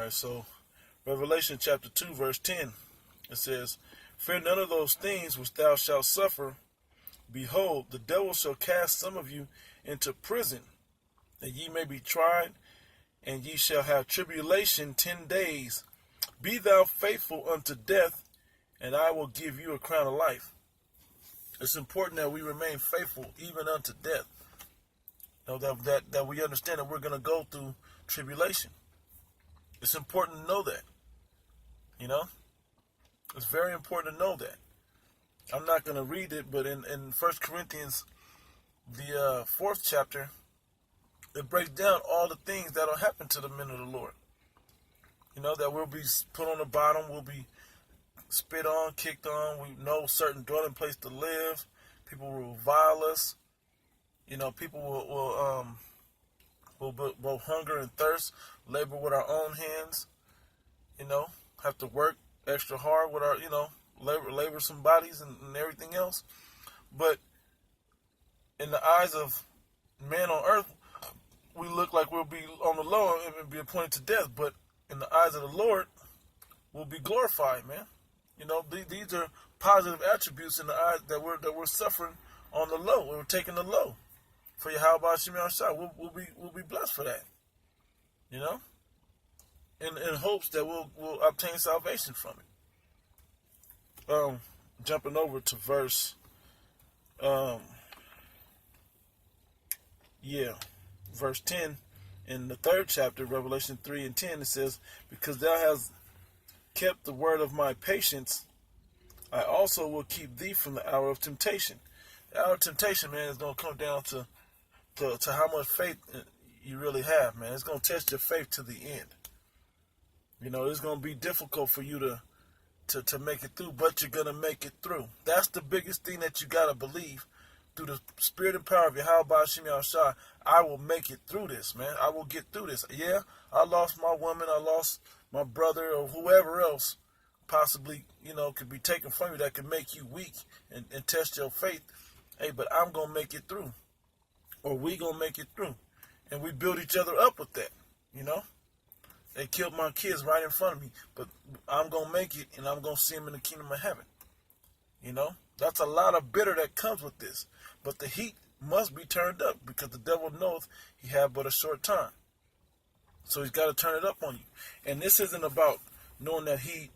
right, so Revelation chapter 2, verse 10, it says, "Fear none of those things which thou shalt suffer. Behold, the devil shall cast some of you into prison, that ye may be tried, and ye shall have tribulation 10 days. Be thou faithful unto death, and I will give you a crown of life." It's important that we remain faithful even unto death. You know, that we understand that we're going to go through tribulation. It's important to know that. You know? It's very important to know that. I'm not going to read it, but in 1 Corinthians, the 4th chapter, it breaks down all the things that will happen to the men of the Lord. You know, that we'll be put on the bottom, we'll be spit on, kicked on, we know certain dwelling place to live, people will revile us, you know, people will both hunger and thirst, labor with our own hands, you know, have to work extra hard with our, you know, labor some bodies and everything else. But in the eyes of man on earth, we look like we'll be on the low and be appointed to death. But in the eyes of the Lord, we'll be glorified, man. You know, these are positive attributes in the eyes that we're suffering on the low. We're taking the low for Yahweh Shem Yahshua. We'll be blessed for that. You know, in hopes that we'll obtain salvation from it. Jumping over to verse, verse 10 in the 3rd chapter, Revelation 3 and 10, it says, "Because thou hast kept the word of my patience, I also will keep thee from the hour of temptation." The hour of temptation, man, is going to come down to how much faith you really have, man. It's going to test your faith to the end. You know, it's going to be difficult for you to make it through, but you're going to make it through. That's the biggest thing that you got to believe. Through the spirit and power of Yahweh Shem Yahshua, I will make it through this, man. I will get through this. Yeah, I lost my woman, I lost my brother, or whoever else possibly, you know, could be taken from you that could make you weak and test your faith. Hey, but I'm going to make it through. Or we going to make it through. And we build each other up with that, you know. They killed my kids right in front of me, but I'm going to make it, and I'm going to see them in the kingdom of heaven. You know, that's a lot of bitter that comes with this. But the heat must be turned up, because the devil knoweth he have but a short time. So he's got to turn it up on you. And this isn't about knowing that he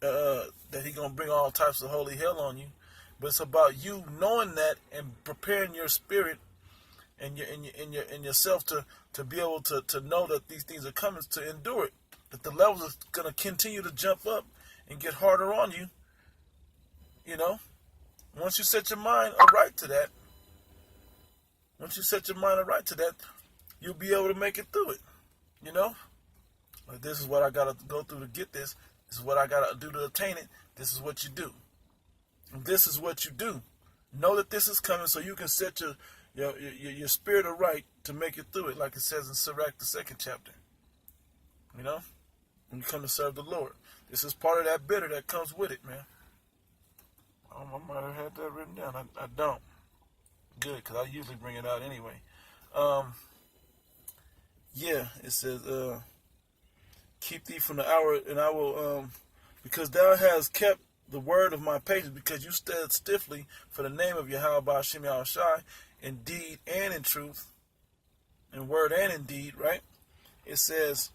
going to bring all types of holy hell on you, but it's about you knowing that and preparing your spirit and yourself to be able to know that these things are coming, to endure it. That the levels are going to continue to jump up and get harder on you. You know, once you set your mind aright to that, you'll be able to make it through it. You know, like, this is what I got to go through to get this. This is what I got to do to attain it. This is what you do. And this is what you do. Know that this is coming, so you can set your spirit aright to make it through it, like it says in Sirach, the 2nd chapter. You know, when you come to serve the Lord. This is part of that bitter that comes with it, man. I might have had that written down. I don't. Good, because I usually bring it out anyway. It says, "Keep thee from the hour, and I will, because thou hast kept the word of my patience, because you stood stiffly for the name of Yahweh Shem Yahshua, in deed and in truth," in word and in deed, right? It says,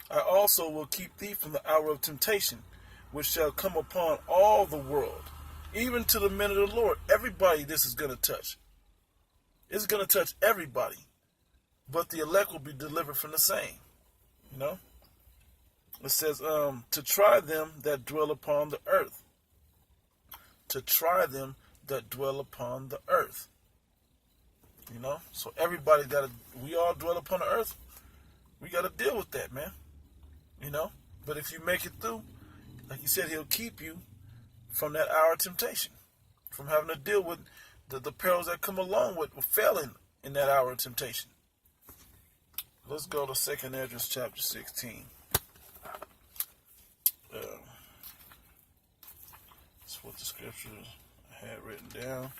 "I also will keep thee from the hour of temptation, which shall come upon all the world, even to the men of the Lord." Everybody this is going to touch. It's going to touch everybody. But the elect will be delivered from the same. You know? It says, to try them that dwell upon the earth. To try them that dwell upon the earth. You know? So everybody we all dwell upon the earth. We got to deal with that, man. You know? But if you make it through, like you said, he'll keep you from that hour of temptation. From having to deal with the perils that come along with failing in that hour of temptation. Let's go to 2nd Ezra chapter 16. That's what the scriptures I had written down.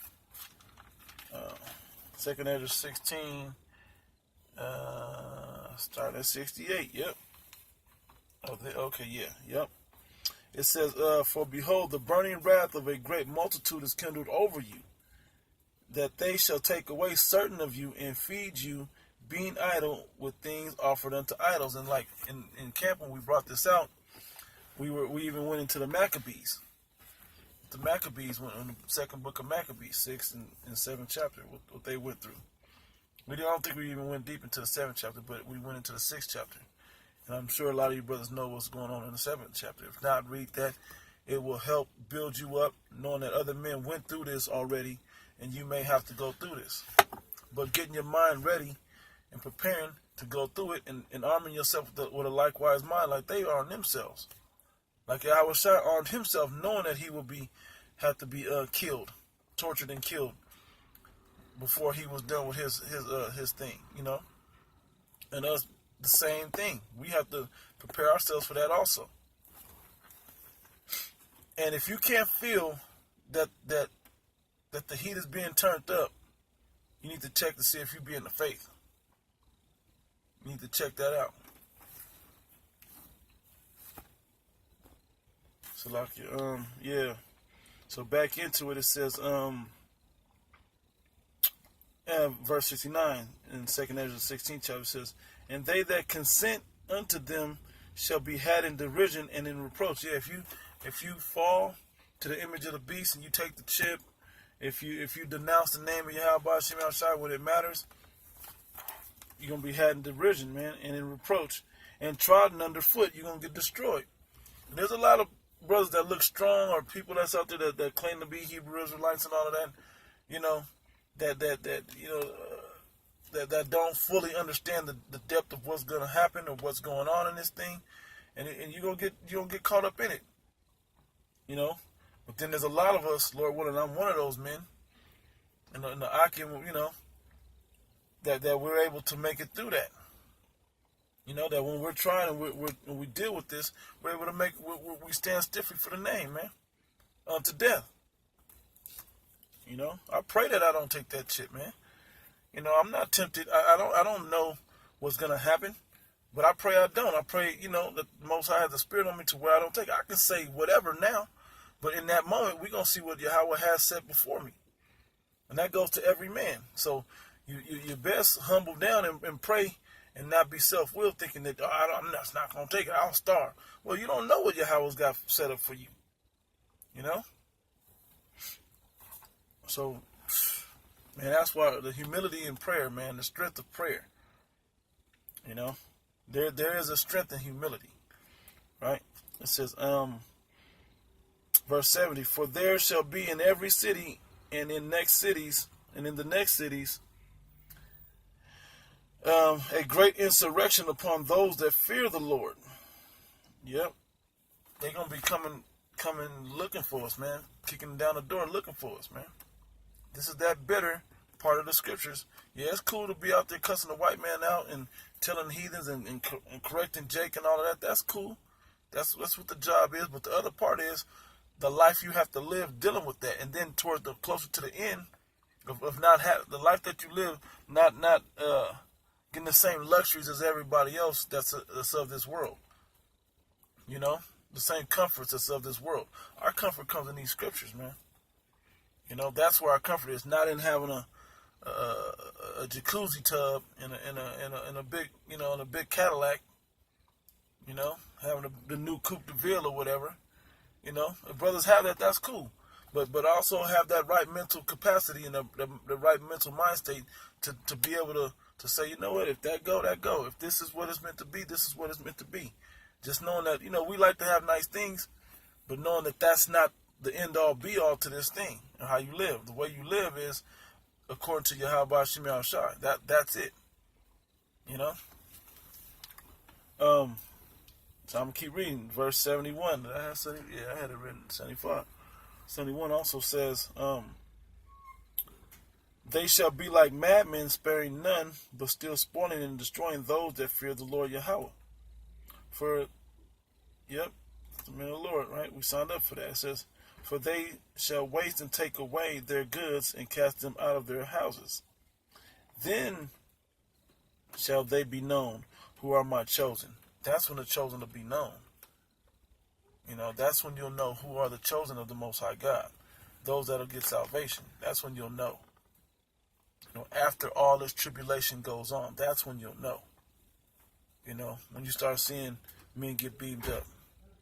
2nd Ezra 16, start at 68. Yep. Oh, okay, yeah, yep. It says, for behold, the burning wrath of a great multitude is kindled over you, that they shall take away certain of you and feed you, being idle with things offered unto idols. And like in camp when we brought this out, we even went into the Maccabees. The Maccabees went in the second book of Maccabees, 6th and 7th chapter, what they went through. I don't think we even went deep into the 7th chapter, but we went into the 6th chapter. And I'm sure a lot of you brothers know what's going on in the 7th chapter. If not, read that. It will help build you up, knowing that other men went through this already, and you may have to go through this. But getting your mind ready and preparing to go through it and arming yourself with a likewise mind like they armed themselves. Like Yahushua armed himself, knowing that he will have to be killed, tortured and killed before he was done with his thing, you know. And us, the same thing. We have to prepare ourselves for that also. And if you can't feel that the heat is being turned up, you need to check to see if you be in the faith. You need to check that out. So like, yeah. So back into it, it says, verse 69 in 2nd Ezra 16th chapter says, and they that consent unto them shall be had in derision and in reproach. Yeah, if you fall to the image of the beast and you take the chip, if you denounce the name of Yahweh Shema Shai when it matters, you're gonna be had in derision, man, and in reproach, and trodden underfoot. You're gonna get destroyed. And there's a lot of brothers that look strong, or people that's out there that claim to be Hebrew Israelites and all of that, you know, that don't fully understand the depth of what's gonna happen or what's going on in this thing, and you're gonna get caught up in it, you know. But then there's a lot of us, Lord willing, I'm one of those men, and I can, you know, that we're able to make it through that. You know, that when we're trying and when we deal with this, we're able to we stand stiffly for the name, man, unto death. You know, I pray that I don't take that shit, man. You know, I'm not tempted. I don't know what's gonna happen, but I pray I don't. I pray, you know, that the Most High has the Spirit on me to where I don't take it. I can say whatever now, but in that moment, we're gonna see what Yahweh has set before me, and that goes to every man. So you best humble down and pray. And not be self-willed, thinking that I'm not going to take it, I'll starve. Well, you don't know what Yahweh's got set up for you. You know? So, man, that's why the humility in prayer, man, the strength of prayer. You know? There is a strength in humility. Right? It says, verse 70, for there shall be in every city and in the next cities, a great insurrection upon those that fear the Lord. Yep. They're going to be coming looking for us, man. Kicking down the door looking for us, man. This is that bitter part of the scriptures. Yeah, it's cool to be out there cussing the white man out and telling heathens and correcting Jake and all of that. That's cool. That's what the job is. But the other part is the life you have to live dealing with that. And then toward the closer to the end of not having the life that you live, not getting the same luxuries as everybody else that's of this world. You know? The same comforts that's of this world. Our comfort comes in these scriptures, man. You know, that's where our comfort is, not in having a jacuzzi tub in a big, you know, in a big Cadillac, you know, having the new Coupe de Ville or whatever. You know, if brothers have that, that's cool. But also have that right mental capacity and the right mental mind state to be able to say, you know what, if that go, that go. If this is what it's meant to be, this is what it's meant to be. Just knowing that, you know, we like to have nice things, but knowing that that's not the end-all, be-all to this thing and how you live. The way you live is according to Yahweh Shema Shai. That's it. You know? So I'm going to keep reading. Verse 71. I had it written. 75. 71 also says, they shall be like madmen, sparing none, but still spoiling and destroying those that fear the Lord Yahweh. For, yep, the man of the Lord, right? We signed up for that. It says, for they shall waste and take away their goods and cast them out of their houses. Then shall they be known who are my chosen, That's when the chosen will be known. That's when you'll know who are the chosen of the Most High God. Those that'll get salvation. That's when you'll know. After all this tribulation goes on, that's when you'll know. When you start seeing men get beamed up,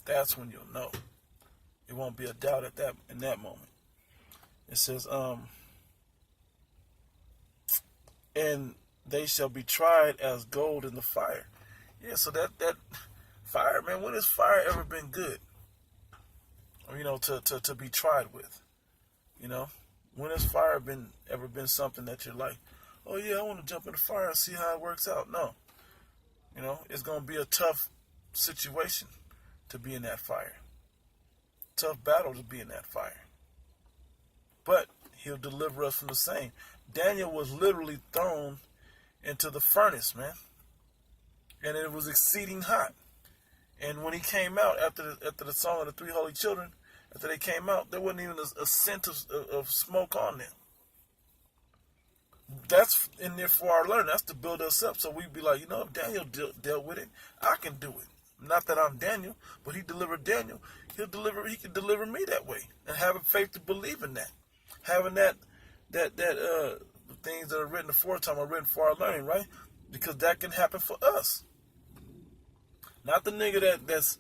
that's when you'll know. It won't be a doubt in that moment. It says, and they shall be tried as gold in the fire. Yeah, so that fire, man, when has fire ever been good? To be tried with. When has fire ever been something that you're like, oh yeah, I want to jump in the fire and see how it works out? No. It's going to be a tough situation to be in that fire. Tough battle to be in that fire. But he'll deliver us from the same. Daniel was literally thrown into the furnace, man. And it was exceeding hot. And when he came out, after the song of the three holy children, after they came out, there wasn't even a scent of smoke on them. That's in there for our learning. That's to build us up. So we'd be like, if Daniel dealt with it, I can do it. Not that I'm Daniel, but he delivered Daniel. He can deliver me that way. And having faith to believe in that. Having that things that are written aforetime are written for our learning, right? Because that can happen for us. Not the nigga that's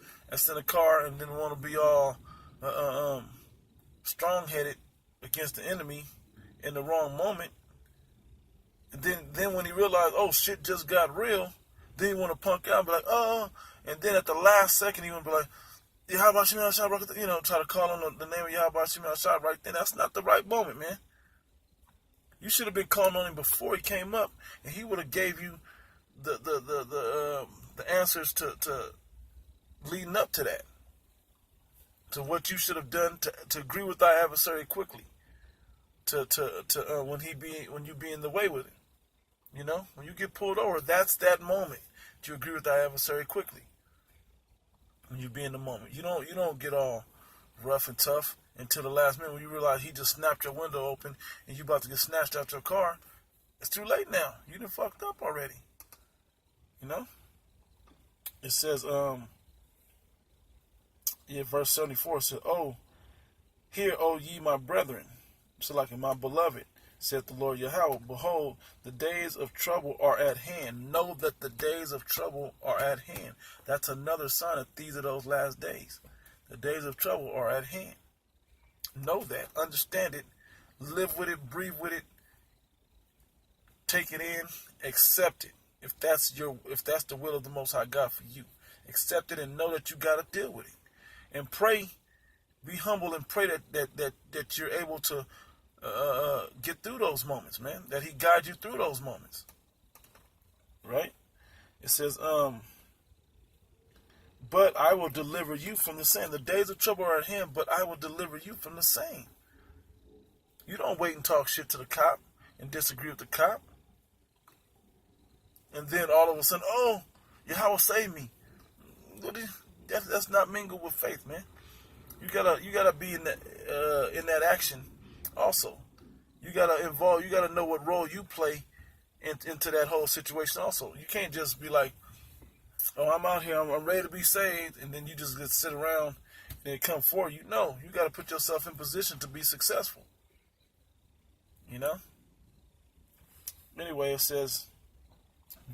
in a car and didn't want to be all strong-headed against the enemy in the wrong moment. And then when he realized, oh, shit just got real, then he want to punk out and be like, oh. And then at the last second, he want to be like, Yahweh Shemi Ashad, try to call on the name of Yahweh Shemi Ashad right then. That's not the right moment, man. You should have been calling on him before he came up, and he would have gave you the answers to leading up to that, to what you should have done to agree with thy adversary quickly, when you be in the way with it. When you get pulled over, that's that moment to agree with thy adversary quickly. When you be in the moment, you don't get all rough and tough until the last minute when you realize he just snapped your window open and you about to get snatched out your car. It's too late now. You done fucked up already. It says, verse 74 says, oh, hear, O ye my brethren, so like my beloved, saith the Lord Yahweh, behold, the days of trouble are at hand. Know that the days of trouble are at hand. That's another sign that these are those last days. The days of trouble are at hand. Know that. Understand it. Live with it. Breathe with it. Take it in. Accept it. If that's the will of the Most High God for you. Accept it and know that you got to deal with it. And pray. Be humble and pray that you're able to get through those moments, man. That he guides you through those moments. Right? It says, but I will deliver you from the same. The days of trouble are at hand, but I will deliver you from the same. You don't wait and talk shit to the cop and disagree with the cop. And then all of a sudden, oh, Yahweh save me. That's not mingled with faith, man. You gotta be in that action also. You gotta know what role you play into that whole situation also. You can't just be like, oh, I'm out here, I'm ready to be saved, and then you just get sit around and it come for you. No, you gotta put yourself in position to be successful. Anyway, it says,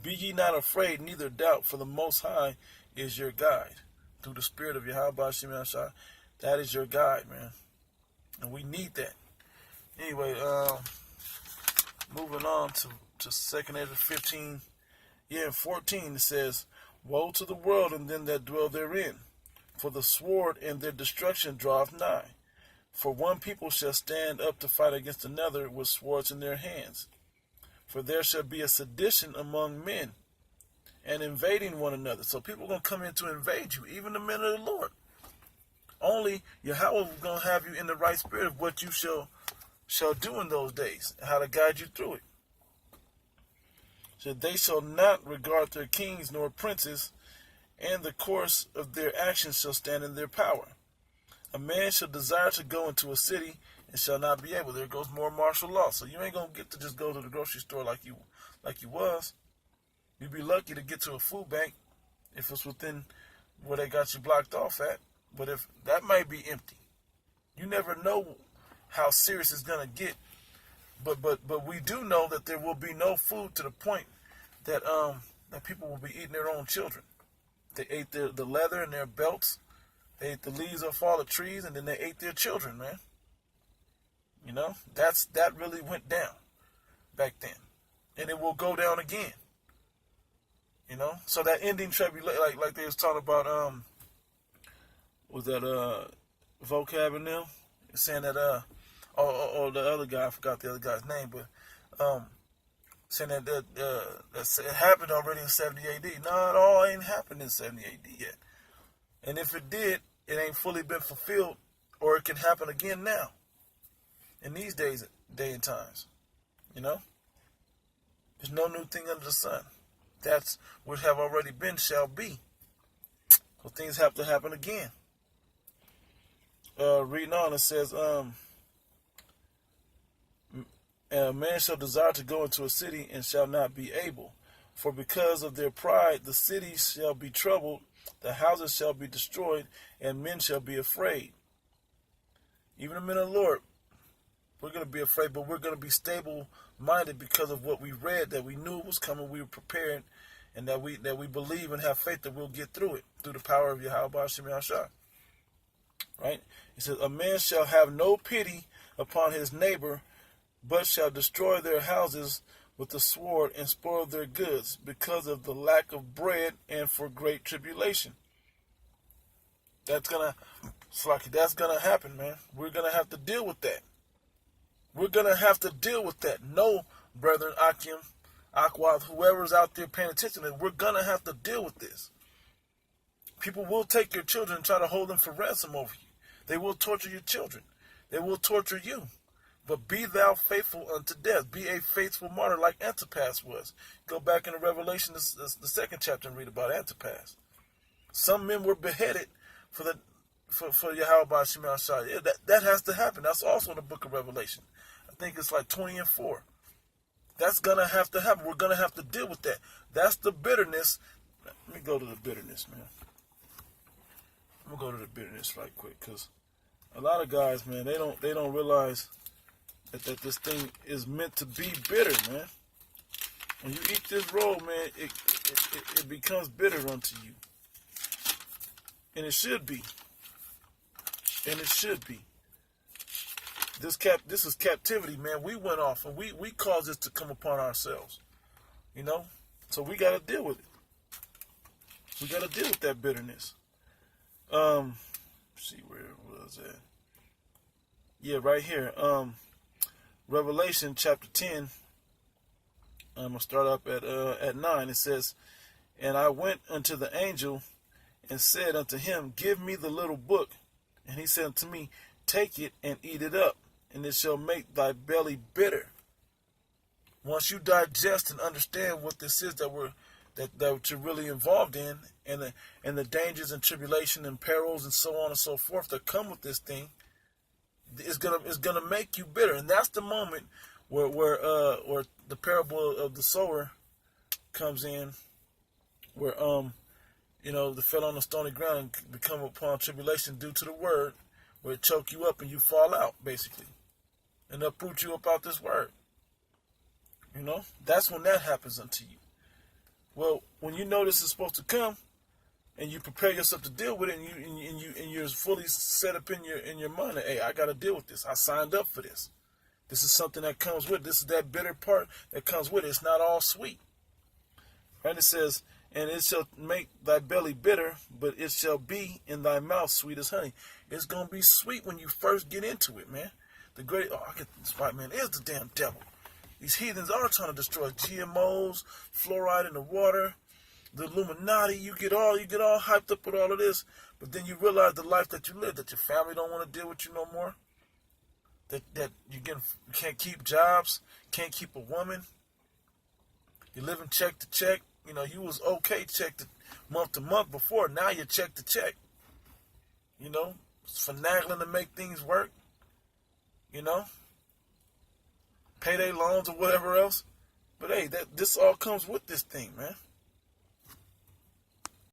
be ye not afraid, neither doubt, for the Most High is your guide. Through the spirit of Yahweh Shemi Ashad, that is your guide, man. And we need that. Anyway, moving on to 2nd Ezra 15, and 14, it says, woe to the world and them that dwell therein, for the sword and their destruction draweth nigh. For one people shall stand up to fight against another with swords in their hands. For there shall be a sedition among men, and invading one another. So people are going to come in to invade you, even the men of the Lord. Only Yahweh is going to have you in the right spirit of what you shall do in those days, and how to guide you through it. So they shall not regard their kings nor princes, and the course of their actions shall stand in their power. A man shall desire to go into a city and shall not be able. There goes more martial law. So you ain't gonna get to just go to the grocery store like you was. You'd be lucky to get to a food bank if it's within where they got you blocked off at. But if that might be empty, you never know how serious it's gonna get. But we do know that there will be no food to the point that that people will be eating their own children. They ate the leather in their belts. They ate the leaves off all the trees, and then they ate their children, man. You know, that really went down back then, and it will go down again. You know, so that ending tribulation, like they was talking about, was that vocab in them saying that or the other guy, I forgot the other guy's name, but saying that it happened already in 70 AD. No, it all ain't happened in 70 AD yet, and if it did, it ain't fully been fulfilled, or it can happen again now. In these day and times, you know, there's no new thing under the sun. That's what have already been shall be. So things have to happen again. Reading on, it says, a man shall desire to go into a city and shall not be able. For because of their pride, the cities shall be troubled, the houses shall be destroyed, and men shall be afraid. Even the men of the Lord, we're going to be afraid, but we're going to be stable-minded because of what we read, that we knew it was coming, we were prepared, and that we believe and have faith that we'll get through it, through the power of Yahweh Hashem Yahshua. Right? He says, a man shall have no pity upon his neighbor, but shall destroy their houses with the sword and spoil their goods because of the lack of bread and for great tribulation. That's gonna happen, man. We're gonna have to deal with that. We're going to have to deal with that. No, brethren, Akim, Aqua, whoever's out there paying attention, we're going to have to deal with this. People will take your children and try to hold them for ransom over you. They will torture your children. They will torture you. But be thou faithful unto death. Be a faithful martyr like Antipas was. Go back into Revelation, the 2nd chapter, and read about Antipas. Some men were beheaded for Yahweh Shema Shai. Yeah, that has to happen. That's also in the book of Revelation. I think it's like 20 and 4. That's going to have to happen. We're going to have to deal with that. That's the bitterness. Let me go to the bitterness, man. I'm going to go to the bitterness right quick, because a lot of guys, man, they don't realize that this thing is meant to be bitter, man. When you eat this roll, man, it becomes bitter unto you. And it should be. And it should be. This is captivity, man. We went off and we caused this to come upon ourselves. You know? So we got to deal with it. We got to deal with that bitterness. See where was that? Yeah, right here. Revelation chapter 10. I'm going to start up at 9. It says, and I went unto the angel and said unto him, give me the little book. And he said unto me, take it and eat it up, and it shall make thy belly bitter. Once you digest and understand what this is that you're really involved in, and the dangers and tribulation and perils and so on and so forth that come with this thing, it's gonna make you bitter. And that's the moment where the parable of the sower comes in, where they fell on the stony ground and become upon tribulation due to the word, where it choke you up and you fall out, basically, and uproot you up out this word. You know, that's when that happens unto you. Well, when you know this is supposed to come, and you prepare yourself to deal with it, and you're fully set up in your mind that, hey, I got to deal with this. I signed up for this. This is something that comes with it. This is that bitter part that comes with it. It's not all sweet. And it says, and it shall make thy belly bitter, but it shall be in thy mouth sweet as honey. It's going to be sweet when you first get into it, man. I get this right, man. It's the damn devil. These heathens are trying to destroy GMOs, fluoride in the water, the Illuminati. You get all hyped up with all of this, but then you realize the life that you live, that your family don't want to deal with you no more, that you can't keep jobs, can't keep a woman, you're living check to check. You know, you was okay check to month to month before. Now you're check to check. You know, finagling to make things work. You know, payday loans or whatever else. But hey, this all comes with this thing, man.